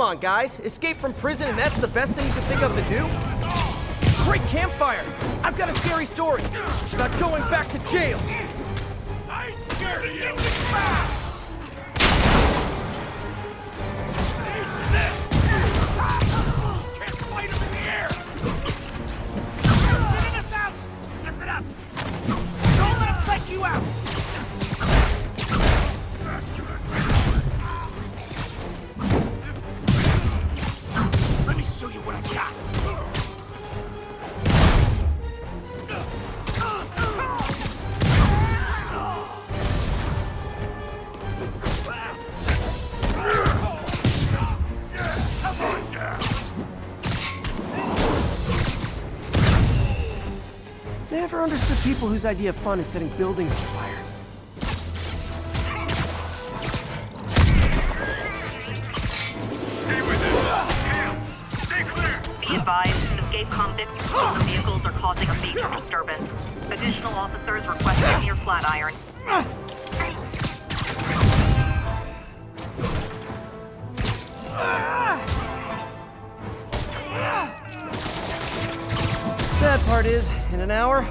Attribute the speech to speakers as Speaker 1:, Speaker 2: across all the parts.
Speaker 1: on, guys. Escape from prison and that's the best thing you can think of to do? Great campfire! I've got a scary story. It's about going back to jail.
Speaker 2: I ain't scared of you! Can't fight him in the air! Getting us out! Step it up! Don't let him take you out! Let me show you what I've got!
Speaker 1: Never understood people whose idea of fun is setting buildings on fire.
Speaker 3: Be advised, escape convicts from the vehicles are causing a major disturbance. Additional officers requested near Flatiron.
Speaker 1: Sad part is, in an hour,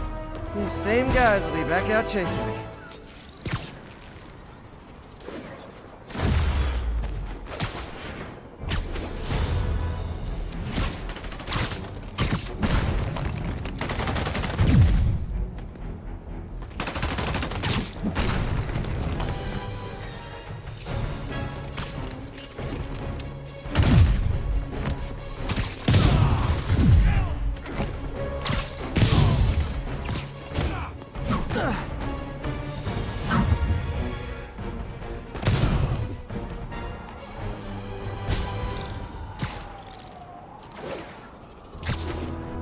Speaker 1: these same guys will be back out chasing me.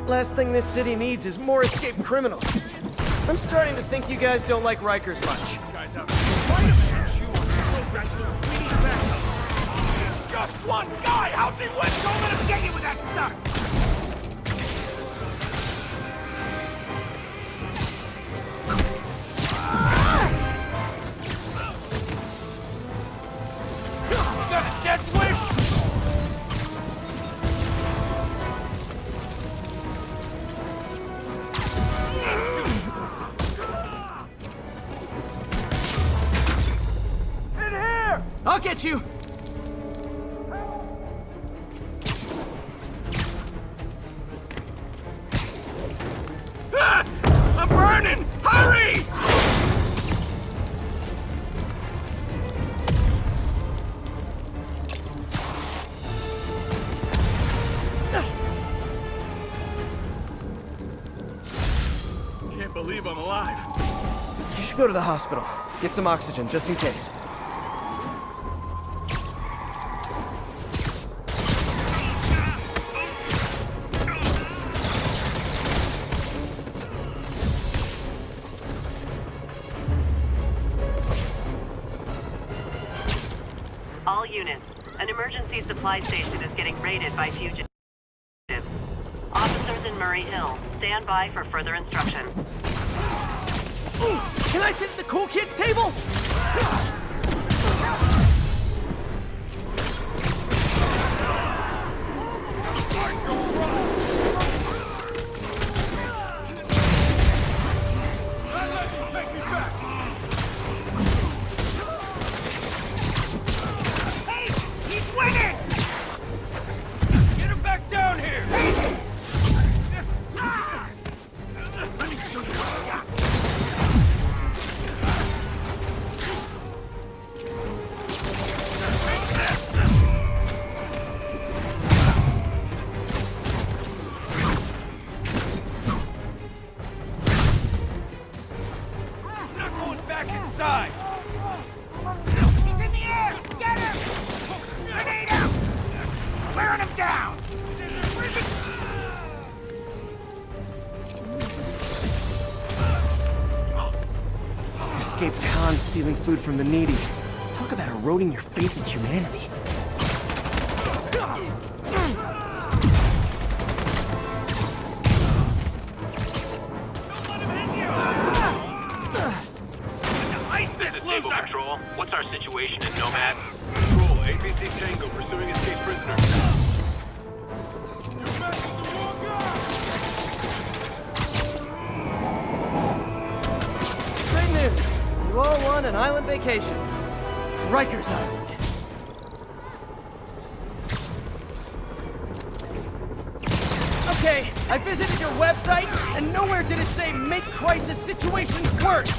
Speaker 1: Last thing this city needs is more escaped criminals. I'm starting to think you guys don't like Rikers much.
Speaker 2: Guys out. Why the shit you on? We need backup. Just one guy! How's he win? Don't let him get you with that stuff! Got a death wish?
Speaker 1: I'll get you!
Speaker 2: Ah! I'm burning! Hurry! Can't believe I'm alive.
Speaker 1: You should go to the hospital. Get some oxygen, just in case.
Speaker 3: All units, an emergency supply station is getting raided by fugitives. Officers in Murray Hill, stand by for further instruction.
Speaker 1: Can I sit at the cool kids table?
Speaker 2: Inside! He's in the air! Get him! Grenade out! Wearing him down!
Speaker 1: Escaped Khan stealing food from the needy. Talk about eroding your faith in humanity.
Speaker 4: Control, what's our situation in Nomad? Control, APC Tango pursuing escaped prisoner.
Speaker 1: on an island vacation. Rikers Island. Okay, I visited your website, and nowhere did it say make crisis situations worse.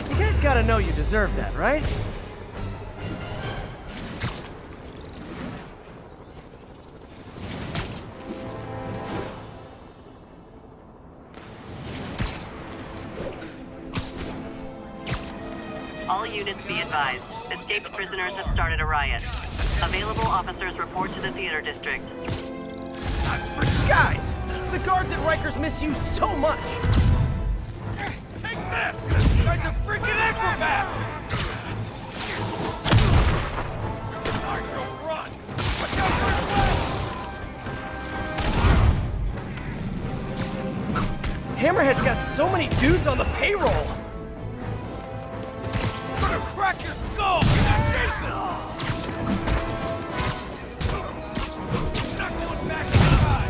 Speaker 1: You guys gotta know you deserve that, right?
Speaker 3: All units be advised. Escaped prisoners have started a riot. Available officers report to the theater district.
Speaker 1: Guys, the guards at Rikers miss you so much.
Speaker 2: Take this! This guy's a freaking acrobat! Alright, don't run! Watch out for his leg!
Speaker 1: Hammerhead's got so many dudes on the payroll.
Speaker 2: I'm gonna crack your skull! You're not Jason! You're not going back inside!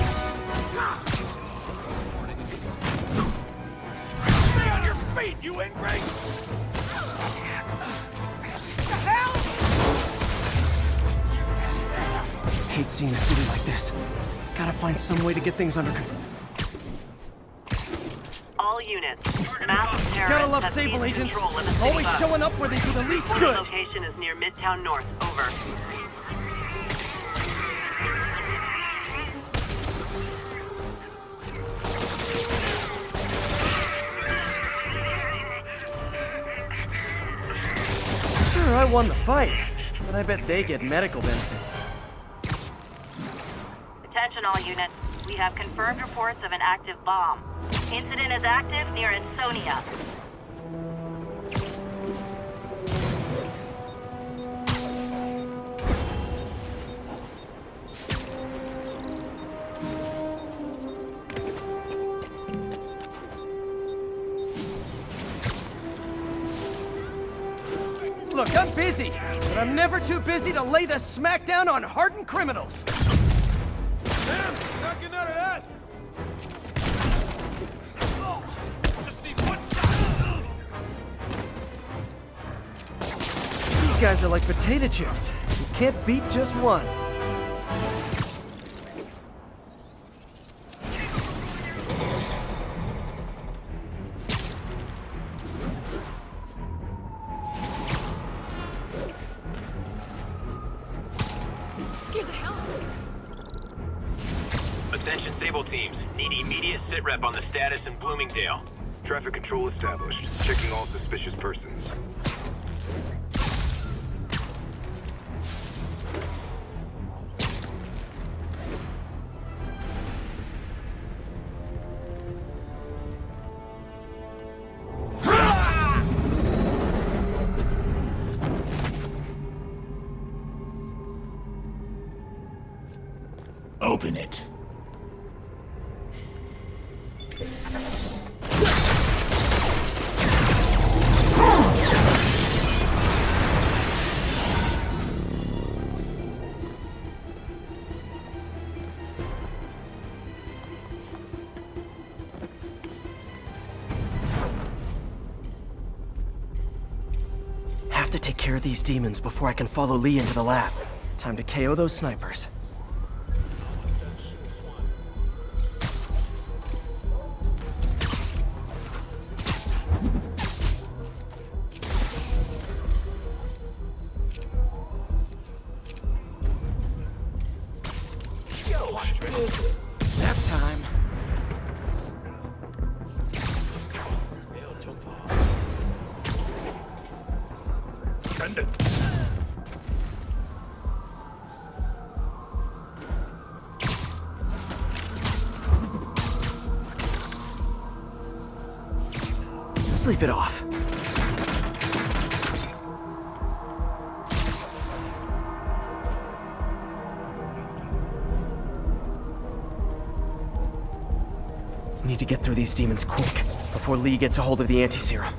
Speaker 2: Stay on your feet, you ingrate! The hell?
Speaker 1: Hate seeing the city like this. Gotta find some way to get things under control.
Speaker 3: All units. Masked terrorists
Speaker 1: Gotta love
Speaker 3: have
Speaker 1: Sable
Speaker 3: seized
Speaker 1: agents.
Speaker 3: control of the city
Speaker 1: Always
Speaker 3: bus.
Speaker 1: showing up where they do the least
Speaker 3: The
Speaker 1: good.
Speaker 3: location is near Midtown North. Over.
Speaker 1: Sure, I won the fight, but I bet they get medical benefits.
Speaker 3: Attention all units. We have confirmed reports of an active bomb. Incident is active near Ansonia.
Speaker 1: Look, I'm busy, but I'm never too busy to lay the smackdown on hardened criminals.
Speaker 2: Damn, not getting out of that! Oh, just need one shot!
Speaker 1: These guys are like potato chips. You can't beat just one.
Speaker 4: Attention Sable teams. Need immediate sitrep on the status in Bloomingdale.
Speaker 5: Traffic control established. Checking all suspicious persons.
Speaker 6: Open it.
Speaker 1: Have to take care of these demons before I can follow Lee into the lab. Time to KO those snipers. Nap time.
Speaker 5: Send it.
Speaker 1: Sleep it off. Need to get through these demons quick, before Lee gets a hold of the anti-serum.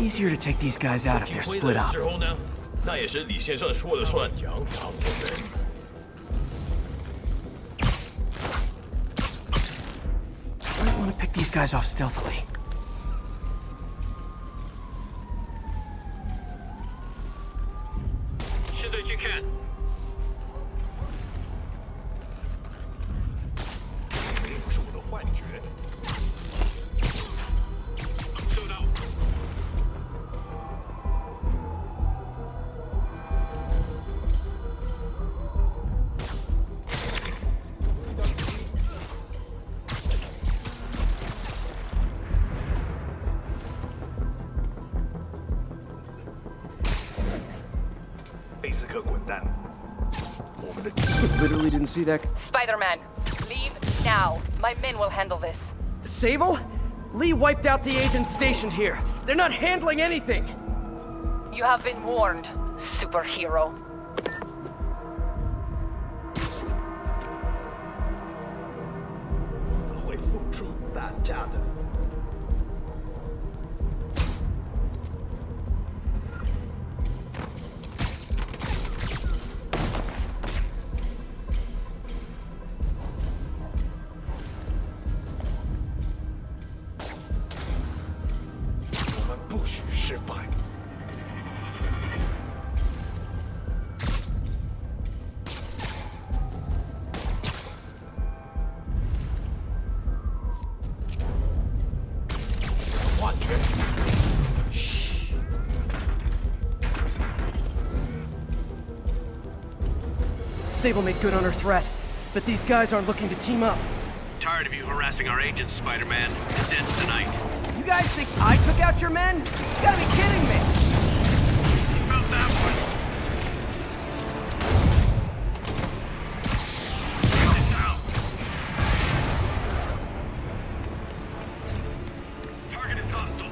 Speaker 1: easier to take these guys out if they're
Speaker 2: 会
Speaker 1: split
Speaker 2: 的
Speaker 1: up.
Speaker 2: 时候呢，那也是李先生说了算，扬长的人。
Speaker 1: Might want to pick these guys off stealthily.
Speaker 4: 现在去看。
Speaker 2: 并不是我的幻觉。
Speaker 4: 收到。
Speaker 5: 贝斯克滚蛋！我们的
Speaker 1: Literally didn't see that.
Speaker 6: Spider-Man, leave now. My men will handle this.
Speaker 1: Sable? Lee wiped out the agents stationed here. They're not handling anything.
Speaker 6: You have been warned, superhero.
Speaker 2: 会付出代价的。我们不许失败。幻觉。嘘。
Speaker 1: Sable made good on her threat, but these guys aren't looking to team up.
Speaker 4: Tired of you harassing our agents, Spider-Man. It ends tonight.
Speaker 1: You guys think I took out your men? You gotta be kidding me!
Speaker 4: You felt that one. Get it down. Target is hostile.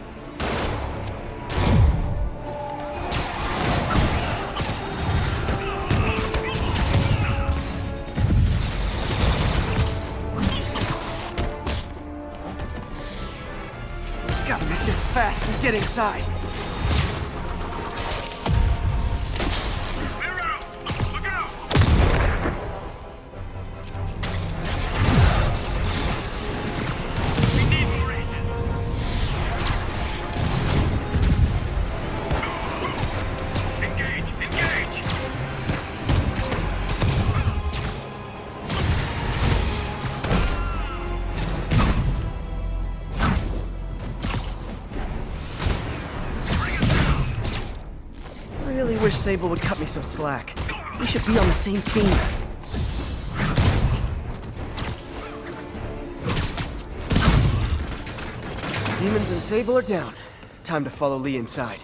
Speaker 1: Gotta make this fast and get inside.
Speaker 4: Clear out. Look out. We need more agents. Engage! Engage!
Speaker 1: I really wish Sable would cut me some slack. We should be on the same team. Demons and Sable are down. Time to follow Lee inside.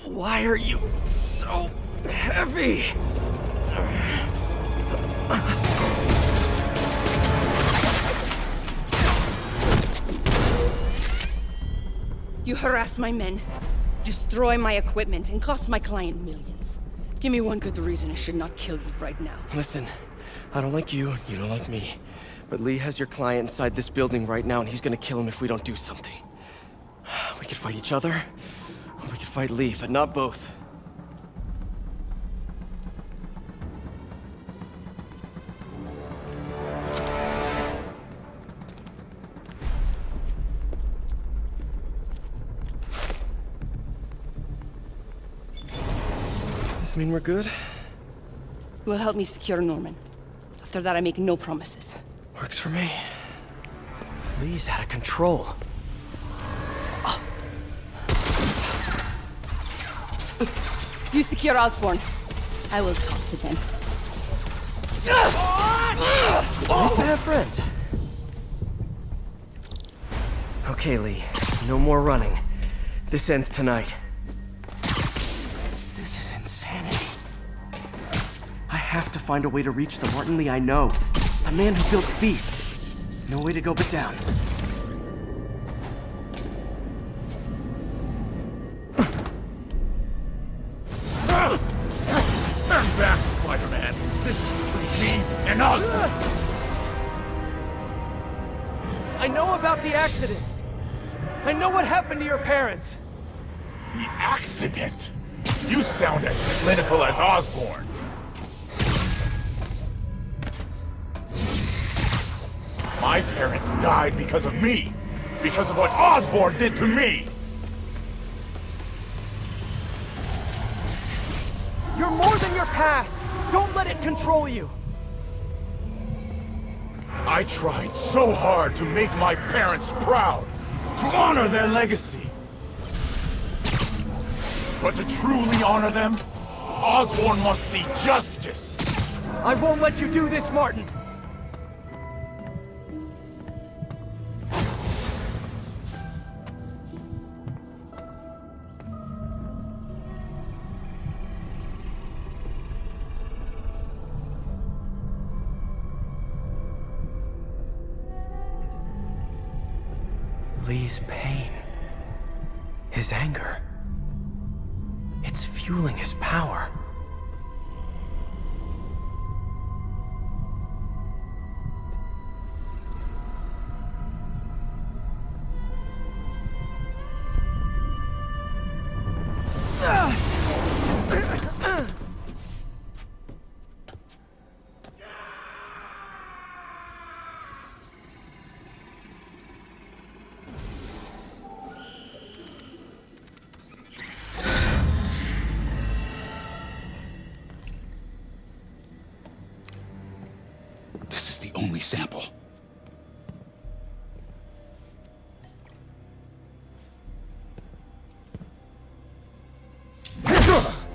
Speaker 1: Why are you so heavy?
Speaker 7: You harass my men, destroy my equipment, and cost my client millions. Give me one good reason I should not kill you right now.
Speaker 1: Listen, I don't like you, you don't like me. But Lee has your client inside this building right now, and he's gonna kill him if we don't do something. We could fight each other, or we could fight Lee, but not both. This mean we're good?
Speaker 7: You will help me secure Norman. After that, I make no promises.
Speaker 1: Works for me. Lee's out of control.
Speaker 7: You secure Osborn. I will talk to them.
Speaker 1: Nice to have friends. Okay, Lee. No more running. This ends tonight. This is insanity. I have to find a way to reach the Martin Lee I know. The man who built Beast. No way to go but down.
Speaker 2: Stand back, Spider-Man. This is between me and Osborn.
Speaker 1: I know about the accident.
Speaker 2: I know what happened to your parents.
Speaker 5: The accident? You sound as clinical as Osborn. My parents died because of me. Because of what Osborn did to me.
Speaker 2: You're more than your past. Don't let it control you.
Speaker 5: I tried so hard to make my parents proud, to honor their legacy. But to truly honor them, Osborn must see justice.
Speaker 2: I won't let you do this, Martin.
Speaker 1: Lee's pain. His anger. It's fueling his power.
Speaker 8: This is the only sample.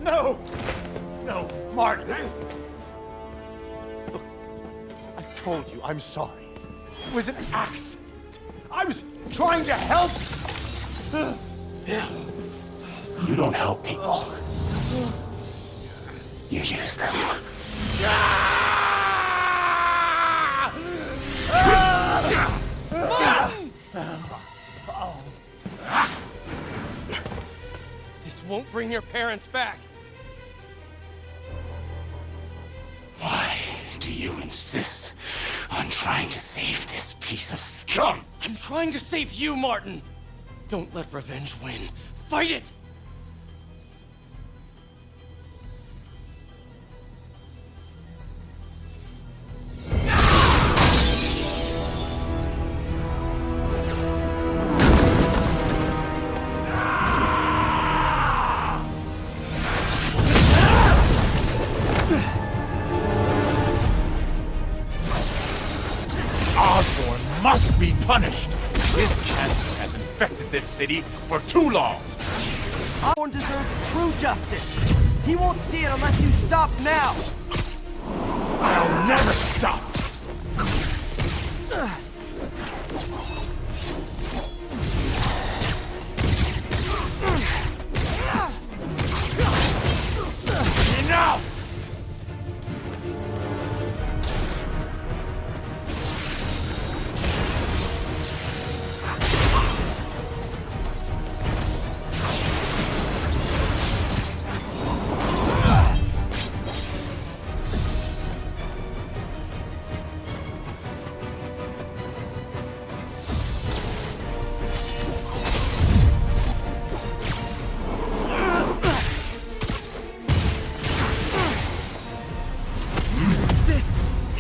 Speaker 5: No! No, Martin! Look, I told you I'm sorry. It was an accident. I was trying to help you.
Speaker 8: You don't help people. You use them.
Speaker 1: This won't bring your parents back.
Speaker 8: Why do you insist on trying to save this piece of scum?
Speaker 1: I'm trying to save you, Martin. Don't let revenge win. Fight it!
Speaker 5: Osborn must be punished. His cancer has infected this city for too long.
Speaker 2: Osborn deserves true justice. He won't see it unless you stop now.
Speaker 5: I'll never stop. Enough!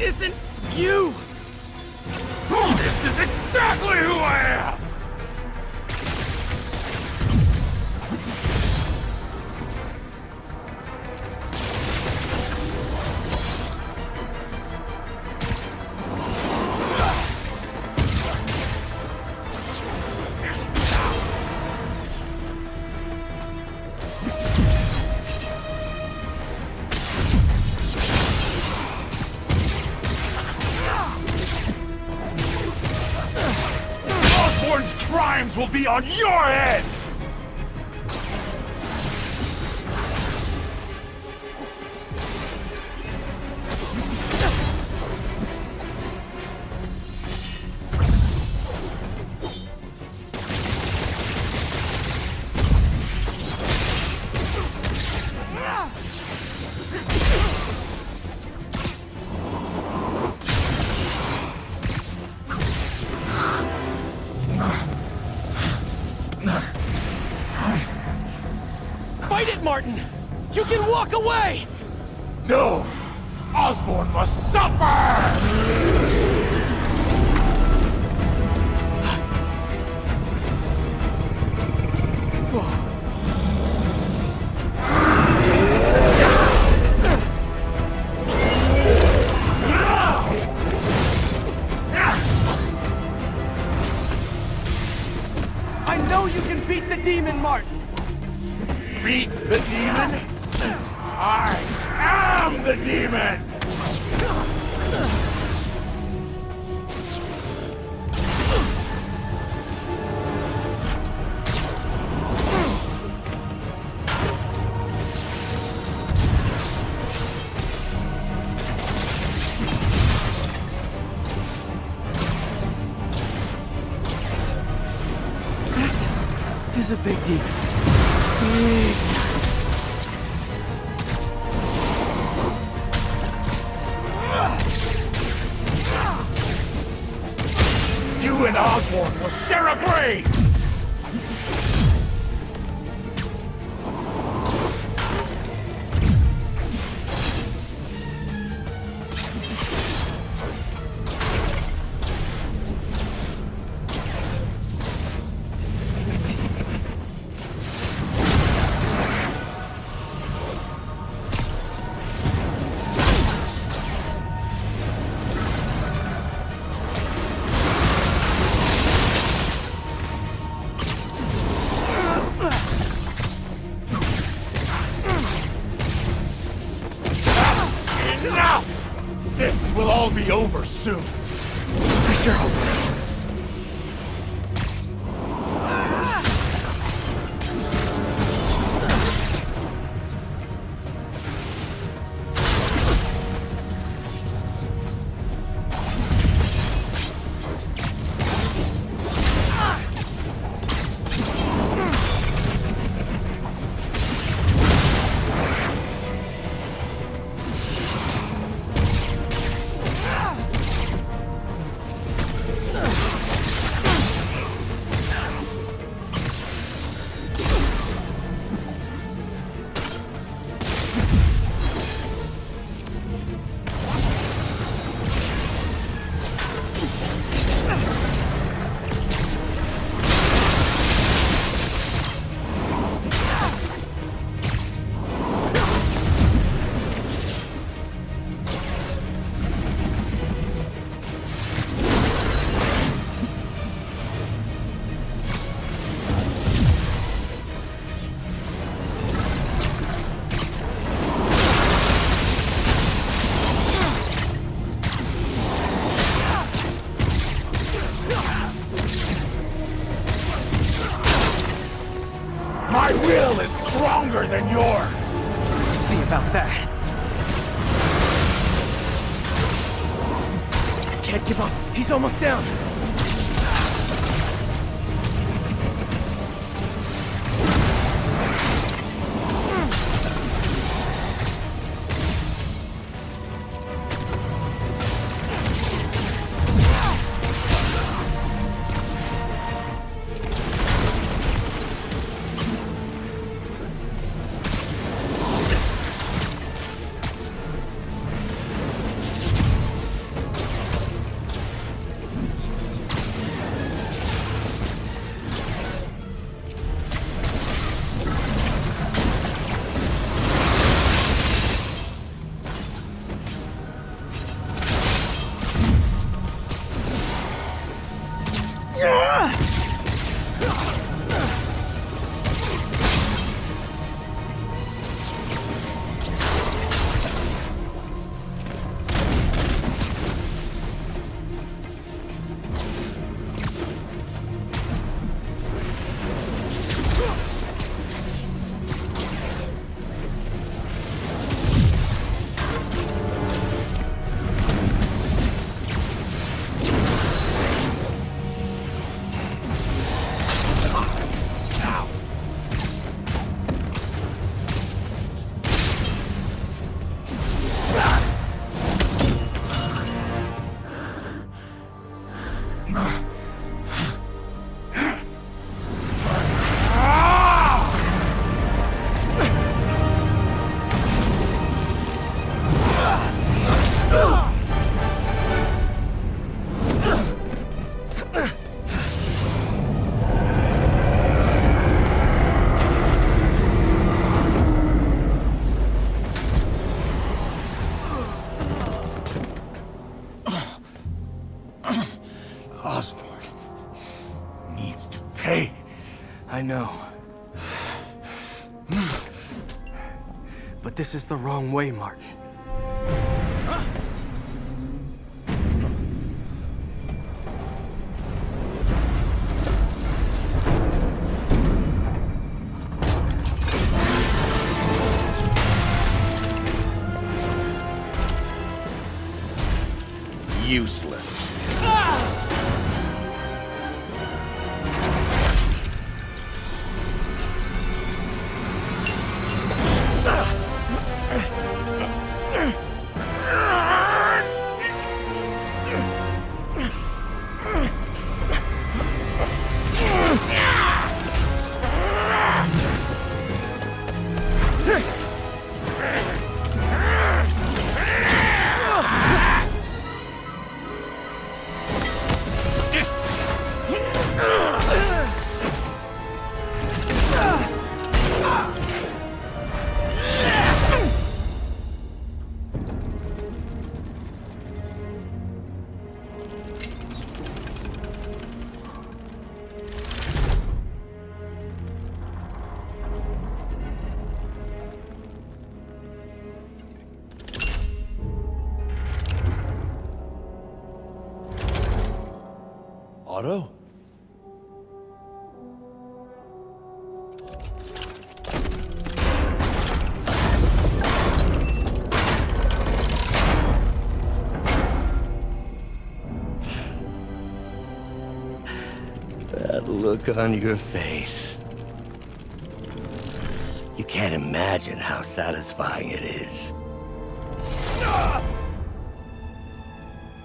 Speaker 2: Isn't you?
Speaker 5: This is exactly who I am! Osborn's crimes will be on your head!
Speaker 1: Fight it, Martin! You can walk away!
Speaker 5: No! Osborn must suffer!
Speaker 1: I know you can beat the demon, Martin!
Speaker 5: Beat the demon? I am the demon!
Speaker 1: This is a big deal.
Speaker 5: You and Osborn will share a grave! Enough! This will all be over soon.
Speaker 1: I sure hope so.
Speaker 5: My will is stronger than yours!
Speaker 1: See about that. Can't give up. He's almost down. I know. But this is the wrong way, Martin.
Speaker 8: Useless.
Speaker 5: Otto?
Speaker 8: That look on your face. You can't imagine how satisfying it is.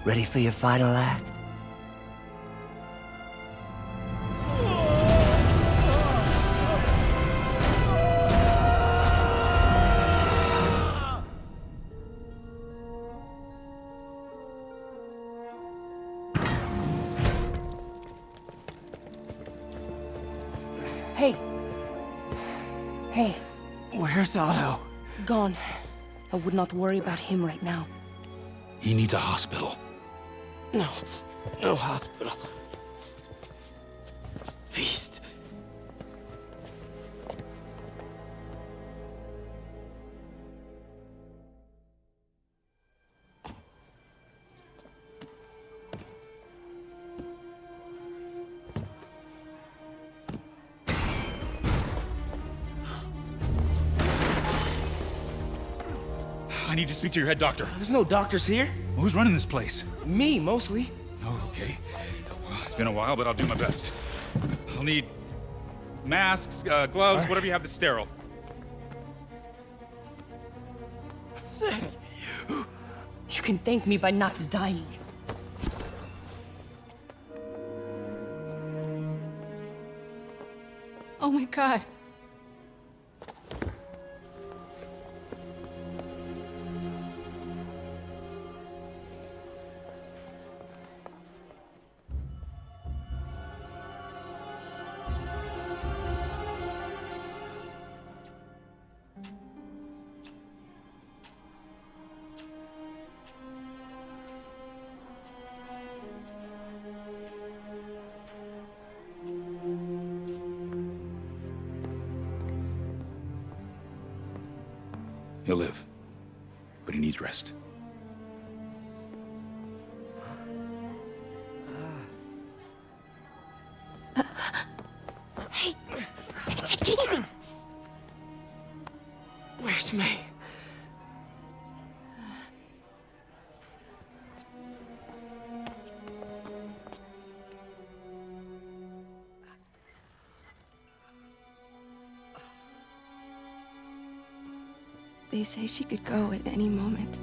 Speaker 8: Ready for your final act?
Speaker 7: Hey. Hey,
Speaker 1: Where's Otto?
Speaker 7: gone. I would not worry about him right now.
Speaker 8: He needs a hospital.
Speaker 1: No. No hospital. Feast.
Speaker 9: I need to speak to your head doctor.
Speaker 5: There's no doctors here.
Speaker 9: Who's running this place?
Speaker 5: Me, mostly.
Speaker 9: Oh, okay. Well, it's been a while, but I'll do my best. I'll need masks, gloves, whatever you have that's sterile.
Speaker 1: Thank you.
Speaker 7: You can thank me by not dying.
Speaker 10: Oh my god.
Speaker 9: He'll live, but he needs rest.
Speaker 10: Hey, take it easy.
Speaker 1: Where's May?
Speaker 10: They say she could go at any moment.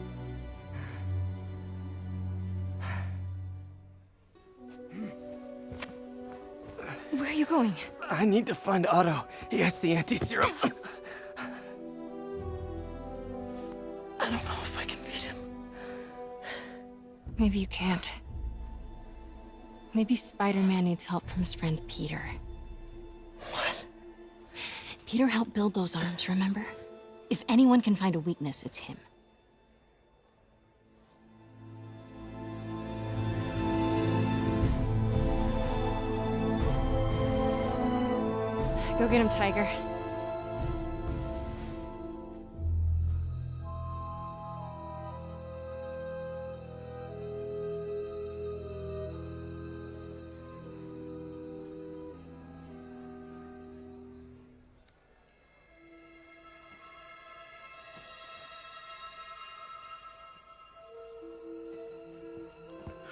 Speaker 10: Where are you going?
Speaker 1: I need to find Otto. He has the anti-serum. I don't know if I can beat him.
Speaker 10: Maybe you can't. Maybe Spider-Man needs help from his friend Peter.
Speaker 1: What?
Speaker 10: Peter helped build those arms, remember? If anyone can find a weakness, it's him. Go get him, Tiger.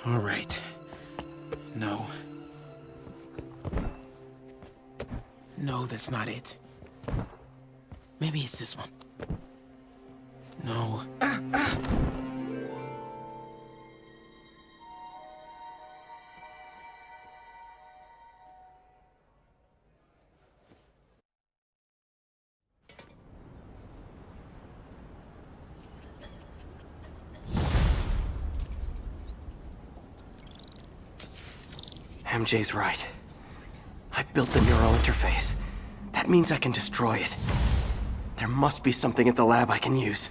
Speaker 1: All right. No. No, that's not it. Maybe it's this one. No. MJ's right. I built the neural interface. That means I can destroy it. There must be something at the lab I can use.